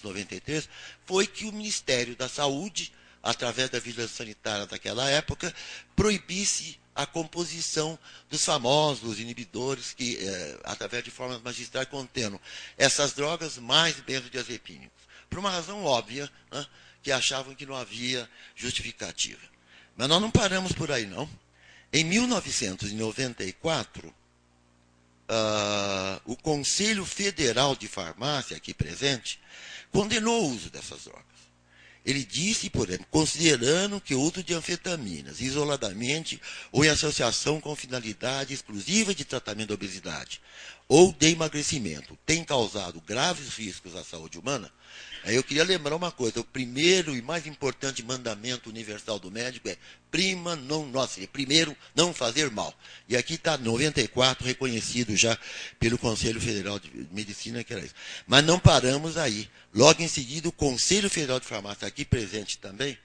1993, foi que o Ministério da Saúde, através da vigilância sanitária daquela época, proibisse a composição dos famosos inibidores que, através de formas magistrais, contendo essas drogas mais benzodiazepínicos. Por uma razão óbvia, né, que achavam que não havia justificativa. Mas nós não paramos por aí, não. Em 1994, o Conselho Federal de Farmácia, aqui presente, condenou o uso dessas drogas. Ele disse, por exemplo, considerando que o uso de anfetaminas, isoladamente ou em associação com finalidade exclusiva de tratamento da obesidade ou de emagrecimento, tem causado graves riscos à saúde humana, aí eu queria lembrar uma coisa: o primeiro e mais importante mandamento universal do médico é prima non nocere, primeiro não fazer mal. E aqui está 94, reconhecido já pelo Conselho Federal de Medicina, que era isso. Mas não paramos aí. Logo em seguida, o Conselho Federal de Farmácia, aqui presente também,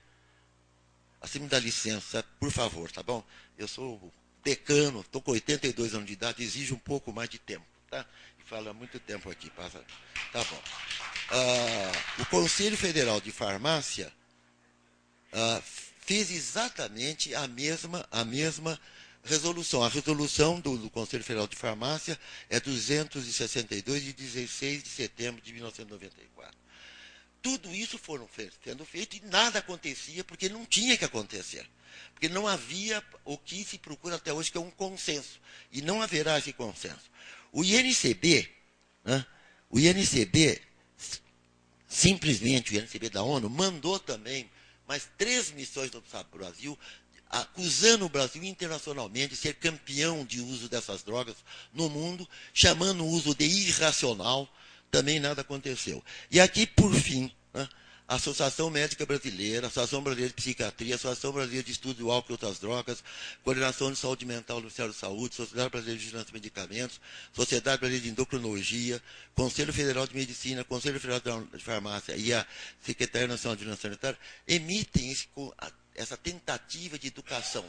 assim me dá licença, por favor, tá bom? Eu sou decano, estou com 82 anos de idade, exige um pouco mais de tempo, tá? E fala muito tempo aqui, passa. Tá bom. O Conselho Federal de Farmácia fez exatamente a mesma resolução. A resolução do Conselho Federal de Farmácia é 262, de 16 de setembro de 1994. Tudo isso foram sendo feito e nada acontecia, porque não tinha que acontecer. Porque não havia o que se procura até hoje, que é um consenso. E não haverá esse consenso. O INCB, né, simplesmente o INCB da ONU, mandou também mais 3 missões do Brasil, acusando o Brasil internacionalmente de ser campeão de uso dessas drogas no mundo, chamando o uso de irracional. Também nada aconteceu. E aqui, por fim, né, a Associação Médica Brasileira, a Associação Brasileira de Psiquiatria, a Associação Brasileira de Estudo do Álcool e Outras Drogas, Coordenação de Saúde Mental do Ministério da Saúde, Sociedade Brasileira de Vigilância de Medicamentos, Sociedade Brasileira de Endocrinologia, Conselho Federal de Medicina, Conselho Federal de Farmácia e a Secretaria Nacional de Vigilância Sanitária emitem essa tentativa de educação,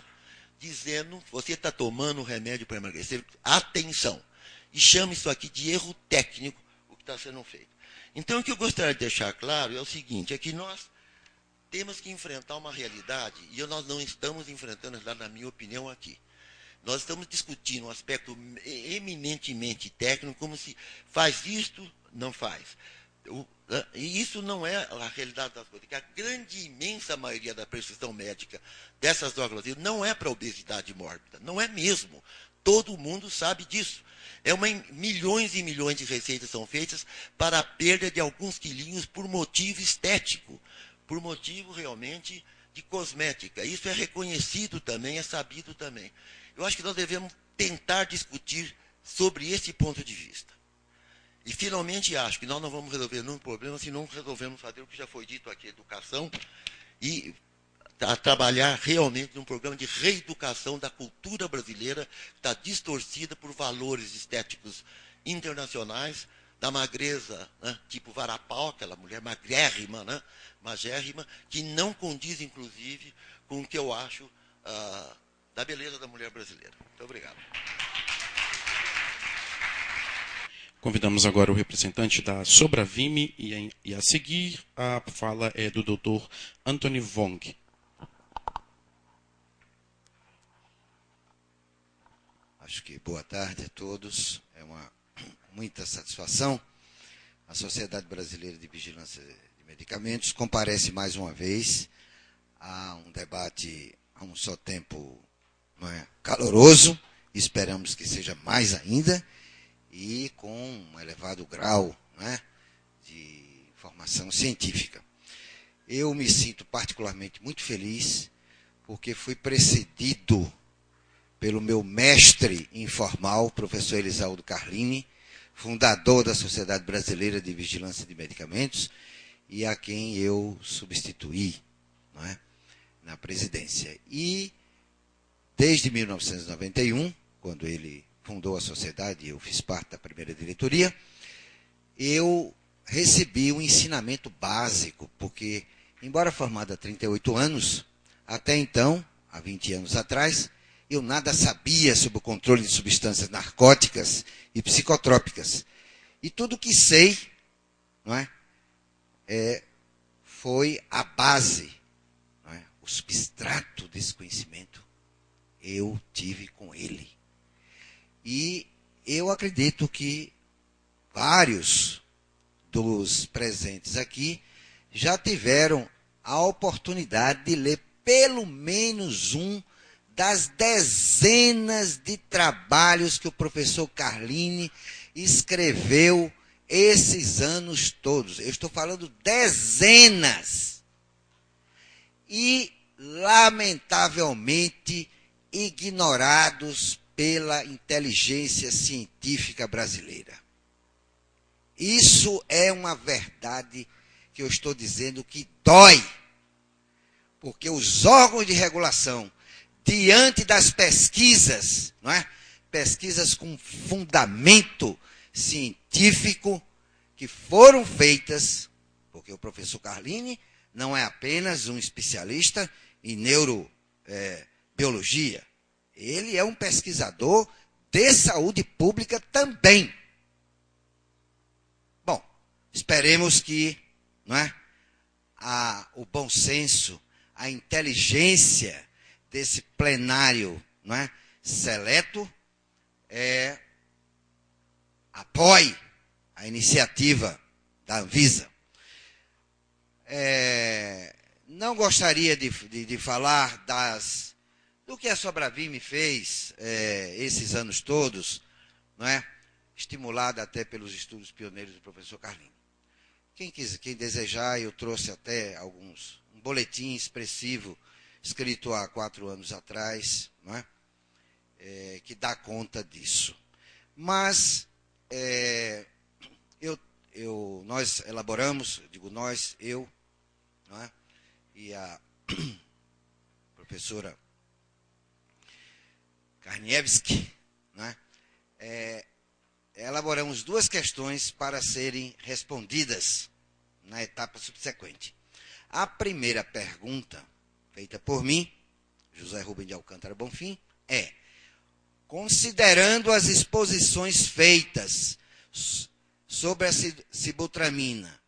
dizendo: você está tomando remédio para emagrecer, atenção, e chama isso aqui de erro técnico, o que está sendo feito. Então, o que eu gostaria de deixar claro é o seguinte: é que nós temos que enfrentar uma realidade, e nós não estamos enfrentando, na minha opinião, aqui. Nós estamos discutindo um aspecto eminentemente técnico, como se faz isto, não faz. E isso não é a realidade das coisas, que a grande, imensa maioria da prescrição médica dessas drogas não é para obesidade mórbida, não é mesmo. Todo mundo sabe disso. Milhões e milhões de receitas são feitas para a perda de alguns quilinhos por motivo estético, por motivo realmente de cosmética. Isso é reconhecido também, é sabido também. Eu acho que nós devemos tentar discutir sobre esse ponto de vista. E, finalmente, acho que nós não vamos resolver nenhum problema se não resolvermos fazer o que já foi dito aqui, educação, e trabalhar realmente num programa de reeducação da cultura brasileira, que está distorcida por valores estéticos internacionais, da magreza, né, tipo Varapau, aquela mulher magrérrima, né, magérrima, que não condiz, inclusive, com o que eu acho da beleza da mulher brasileira. Muito obrigado. Convidamos agora o representante da Sobravime e a seguir a fala é do Dr. Anthony Wong. Acho que boa tarde a todos. É muita satisfação. A Sociedade Brasileira de Vigilância de Medicamentos comparece mais uma vez a um debate a um só tempo, não é, caloroso, esperamos que seja mais ainda, e com um elevado grau, não é, de informação científica. Eu me sinto particularmente muito feliz porque fui precedido pelo meu mestre informal, professor Elisaldo Carlini, fundador da Sociedade Brasileira de Vigilância de Medicamentos, e a quem eu substituí, não é, na presidência. E, desde 1991, quando ele fundou a sociedade e eu fiz parte da primeira diretoria, eu recebi um ensinamento básico, porque, embora formado há 38 anos, até então, há 20 anos atrás, eu nada sabia sobre o controle de substâncias narcóticas e psicotrópicas. E tudo que sei, não é, foi a base, não é? O substrato desse conhecimento, eu tive com ele. E eu acredito que vários dos presentes aqui já tiveram a oportunidade de ler pelo menos um das dezenas de trabalhos que o professor Carlini escreveu esses anos todos. Eu estou falando dezenas. E, lamentavelmente, ignorados pela inteligência científica brasileira. Isso é uma verdade que eu estou dizendo que dói. Porque os órgãos de regulação, diante das pesquisas, não é? Pesquisas com fundamento científico que foram feitas, porque o professor Carlini não é apenas um especialista em neurobiologia, ele é um pesquisador de saúde pública também. Bom, esperemos que, não é, o bom senso, a inteligência desse plenário, não é, seleto, apoie a iniciativa da Anvisa. Não gostaria de falar do que a Sobravime fez esses anos todos, não é? Estimulada até pelos estudos pioneiros do professor Carlini. Quem desejar, eu trouxe até um boletim expressivo escrito há 4 anos atrás, não é? Que dá conta disso. Mas nós elaboramos, digo nós, eu, não é? E a professora Karniewski, não é? Elaboramos 2 questões para serem respondidas na etapa subsequente. A primeira pergunta, feita por mim, José Rubem de Alcântara Bonfim, é: considerando as exposições feitas sobre a sibutramina,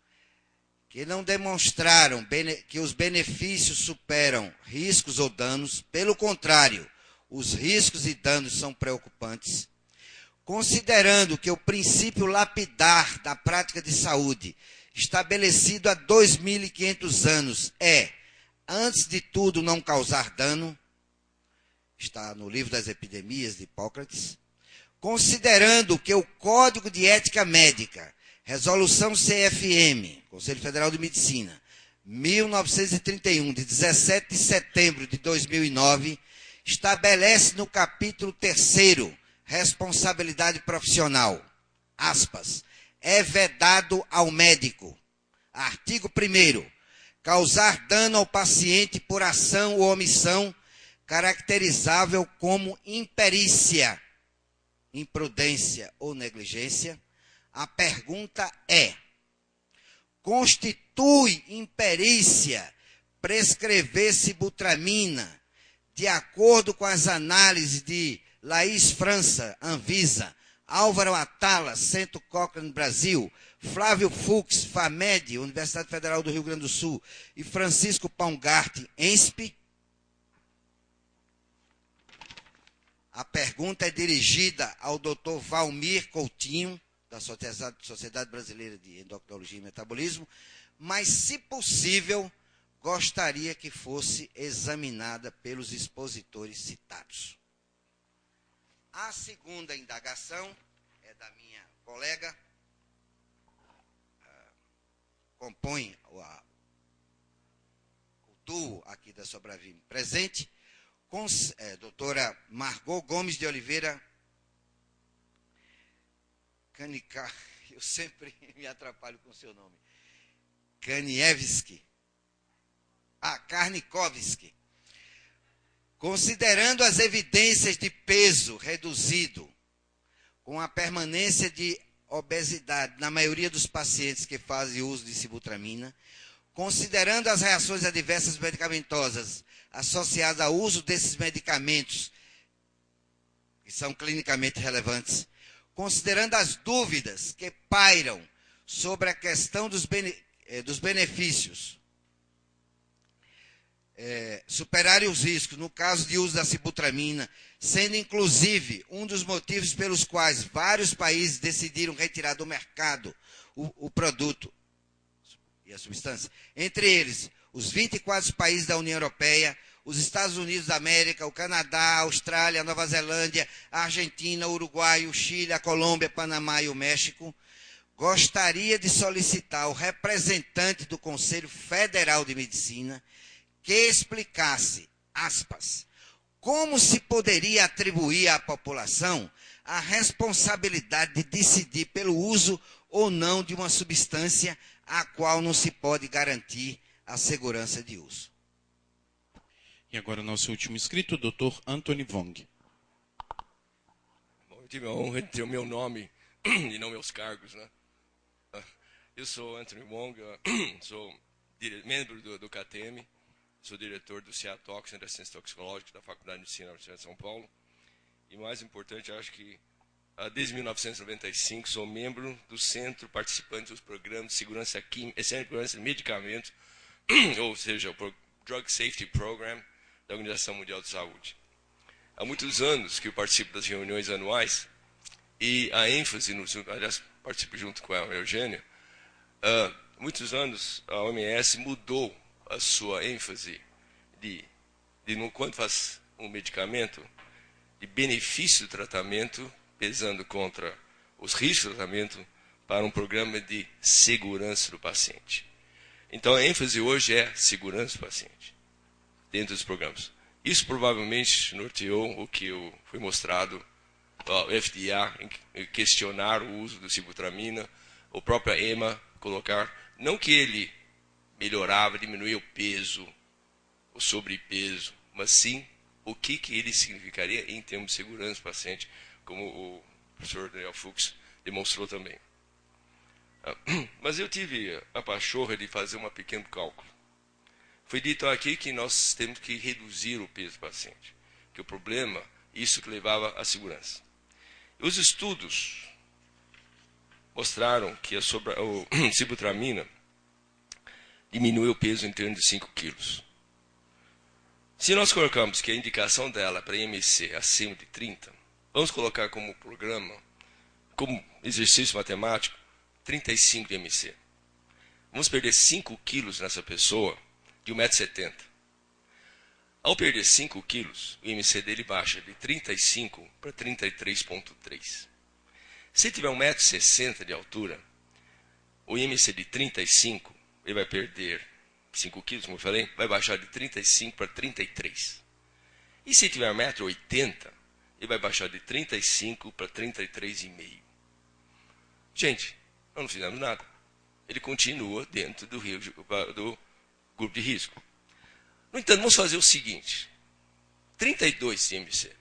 que não demonstraram que os benefícios superam riscos ou danos, pelo contrário, os riscos e danos são preocupantes, considerando que o princípio lapidar da prática de saúde, estabelecido há 2.500 anos, antes de tudo, não causar dano, está no livro das epidemias de Hipócrates, considerando que o Código de Ética Médica, Resolução CFM, Conselho Federal de Medicina, 1931, de 17 de setembro de 2009, estabelece no capítulo 3º, responsabilidade profissional, aspas, é vedado ao médico, artigo 1º, causar dano ao paciente por ação ou omissão caracterizável como imperícia, imprudência ou negligência. A pergunta é: constitui imperícia prescrever sibutramina de acordo com as análises de Laís França, Anvisa, Álvaro Atala, Centro Cochrane Brasil, Flávio Fux, FAMED, Universidade Federal do Rio Grande do Sul, e Francisco Paungart, ENSP? A pergunta é dirigida ao Dr. Valmir Coutinho, da Sociedade Brasileira de Endocrinologia e Metabolismo, mas, se possível, gostaria que fosse examinada pelos expositores citados. A segunda indagação é da minha colega, compõe o duo aqui da Sobravime presente, doutora Margot Gomes de Oliveira Kanika, eu sempre me atrapalho com o seu nome, Karnikovski. Considerando as evidências de peso reduzido com a permanência de obesidade na maioria dos pacientes que fazem uso de sibutramina, considerando as reações adversas medicamentosas associadas ao uso desses medicamentos, que são clinicamente relevantes, considerando as dúvidas que pairam sobre a questão dos dos benefícios superarem os riscos no caso de uso da sibutramina, sendo inclusive um dos motivos pelos quais vários países decidiram retirar do mercado o produto e a substância, entre eles os 24 países da União Europeia, os Estados Unidos da América, o Canadá, a Austrália, a Nova Zelândia, a Argentina, o Uruguai, o Chile, a Colômbia, Panamá e o México, gostaria de solicitar ao representante do Conselho Federal de Medicina que explicasse, aspas, como se poderia atribuir à população a responsabilidade de decidir pelo uso ou não de uma substância a qual não se pode garantir a segurança de uso. E agora nosso último inscrito, o Dr. Anthony Wong. Bom, eu tive a honra de ter o meu nome e não meus cargos, né? Eu sou Anthony Wong, sou membro do KTM, sou diretor do CEATOX, Centro de Assistência Toxicológica da Faculdade de Medicina da Universidade de São Paulo. E mais importante, acho que desde 1995 sou membro do Centro Participante dos Programas de Segurança Química, Segurança de Medicamentos, ou seja, o Drug Safety Program da Organização Mundial de Saúde. Há muitos anos que eu participo das reuniões anuais e a ênfase, aliás, participo junto com a Eugênia, muitos anos a OMS mudou a sua ênfase de no quanto faz um medicamento, de benefício do tratamento, pesando contra os riscos do tratamento, para um programa de segurança do paciente. Então a ênfase hoje é segurança do paciente, dentro dos programas. Isso provavelmente norteou o que foi mostrado ao FDA em questionar o uso do sibutramina, o próprio EMA colocar, não que ele melhorava, diminuía o peso, o sobrepeso, mas sim o que ele significaria em termos de segurança do paciente, como o professor Daniel Fuchs demonstrou também. Mas eu tive a pachorra de fazer um pequeno cálculo. Foi dito aqui que nós temos que reduzir o peso do paciente, que o problema, isso que levava à segurança. Os estudos mostraram que a sibutramina diminui o peso em torno de 5 quilos. Se nós colocamos que a indicação dela para IMC acima de 30, vamos colocar como programa, como exercício matemático, 35 de IMC. Vamos perder 5 quilos nessa pessoa de 1,70 m. Ao perder 5 quilos, o IMC dele baixa de 35 para 33,3. Se tiver 1,60 m de altura, o IMC de 35, ele vai perder 5 quilos, como eu falei, vai baixar de 35 para 33. E se tiver 1,80 m, ele vai baixar de 35 para 33,5. Gente, nós não fizemos nada. Ele continua dentro do grupo de risco. No entanto, vamos fazer o seguinte. 32 de IMC,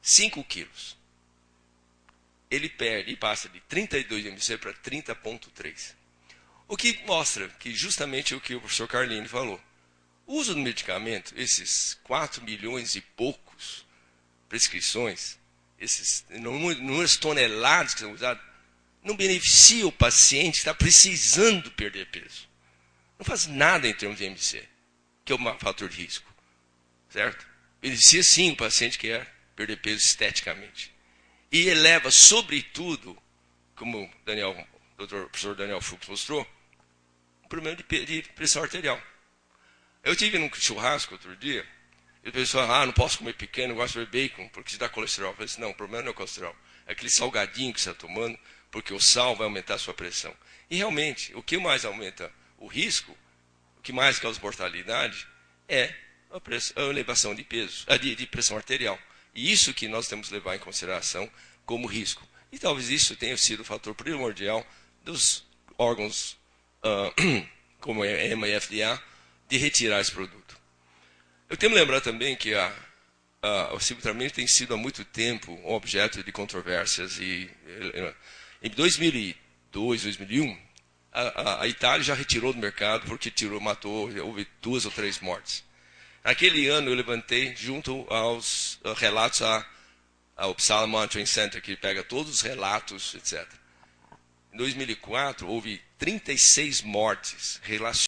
5 quilos. Ele perde e passa de 32 de IMC para 30,3. O que mostra que justamente o que o professor Carlini falou. O uso do medicamento, esses 4 milhões e poucos prescrições, esses números toneladas que são usados, não beneficia o paciente que está precisando perder peso. Não faz nada em termos de IMC, que é um fator de risco. Certo? Beneficia sim o paciente que quer perder peso esteticamente. E eleva, sobretudo, como o professor Daniel Fuchs mostrou, um problema de pressão arterial. Eu tive num churrasco outro dia, e o pessoal não posso comer pequeno, não gosto de comer bacon, porque se dá colesterol. Eu falei assim, não, o problema não é o colesterol, é aquele salgadinho que você está tomando, porque o sal vai aumentar a sua pressão. E realmente, o que mais aumenta o risco, o que mais causa mortalidade, é a elevação de peso, de pressão arterial. E isso que nós temos que levar em consideração como risco. E talvez isso tenha sido o fator primordial dos órgãos, como a EMA e a FDA, de retirar esse produto. Eu tenho que lembrar também que o sibutramina tem sido há muito tempo um objeto de controvérsias. Em 2002, 2001, a Itália já retirou do mercado porque matou, houve 2 ou 3 mortes. Naquele ano eu levantei junto aos relatos ao Uppsala Monitoring Center, que pega todos os relatos, etc. Em 2004 houve 36 mortes relacionadas